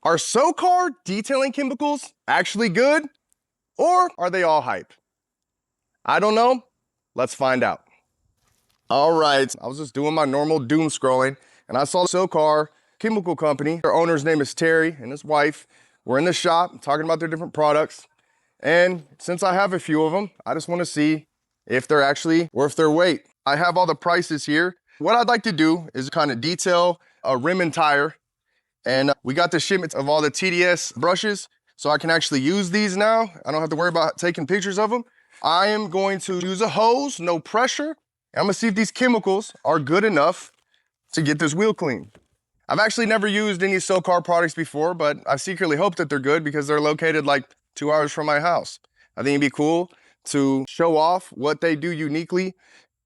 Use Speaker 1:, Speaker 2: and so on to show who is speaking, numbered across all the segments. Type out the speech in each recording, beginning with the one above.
Speaker 1: Are SoCar detailing chemicals actually good, or are they all hype? I don't know. Let's find out. All right, I was just doing my normal doom scrolling, and I saw SoCar Chemical Company. Their owner's name is Terry, and his wife were in the shop talking about their different products. And since I have a few of them, I just want to see if they're actually worth their weight. I have all the prices here. What I'd like to do is kind of detail a rim and tire. And we got the shipments of all the TDS brushes, so I can actually use these now. I don't have to worry about taking pictures of them. I am going to use a hose, no pressure. I'm gonna see if these chemicals are good enough to get this wheel clean. I've actually never used any SoCar products before, but I secretly hope that they're good because they're located like 2 hours from my house. I think it'd be cool to show off what they do uniquely,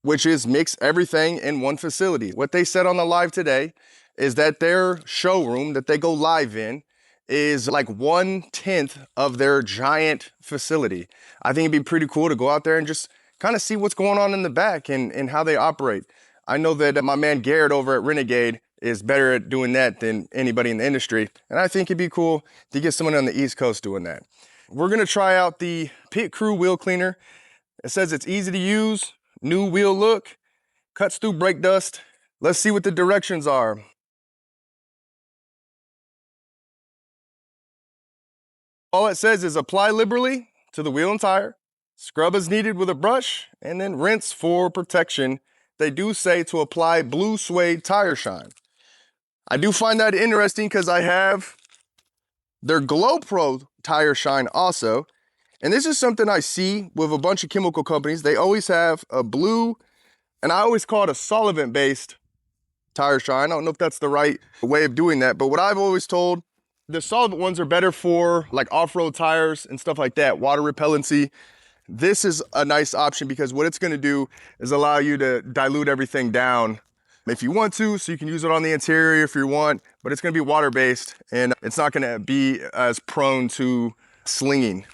Speaker 1: which is mix everything in one facility. What they said on the live today is that their showroom that they go live in is like 1/10 of their giant facility. I think it'd be pretty cool to go out there and just kind of see what's going on in the back and how they operate. I know that my man Garrett over at Renegade is better at doing that than anybody in the industry. And I think it'd be cool to get someone on the East Coast doing that. We're gonna try out the Pit Crew wheel cleaner. It says it's easy to use, new wheel look, cuts through brake dust. Let's see what the directions are. All it says is apply liberally to the wheel and tire, scrub as needed with a brush, and then rinse for protection. They do say to apply blue suede tire shine. I do find that interesting because I have their Glow Pro tire shine also. And this is something I see with a bunch of chemical companies. They always have a blue, and I always call it a solvent-based tire shine. I don't know if that's the right way of doing that, but what I've always told, the solvent ones are better for like off-road tires and stuff like that, water repellency. This is a nice option because what it's gonna do is allow you to dilute everything down if you want to, so you can use it on the interior if you want, but it's gonna be water-based and it's not gonna be as prone to slinging.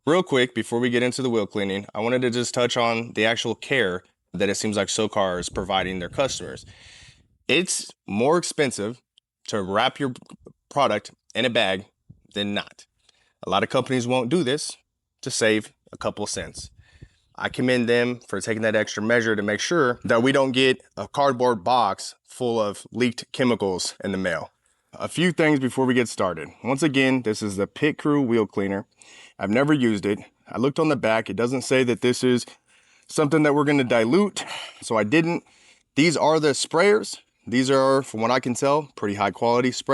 Speaker 1: Real quick, before we get into the wheel cleaning, I wanted to just touch on the actual care that it seems like SoCar is providing their customers. It's more expensive to wrap your product in a bag than not. A lot of companies won't do this to save a couple cents. I commend them for taking that extra measure to make sure that we don't get a cardboard box full of leaked chemicals in the mail. A few things before we get started. Once again, this is the Pit Crew wheel cleaner. I've never used it. I looked on the back. It doesn't say that this is something that we're going to dilute, so I didn't. These are the sprayers. These are, from what I can tell, pretty high quality spray.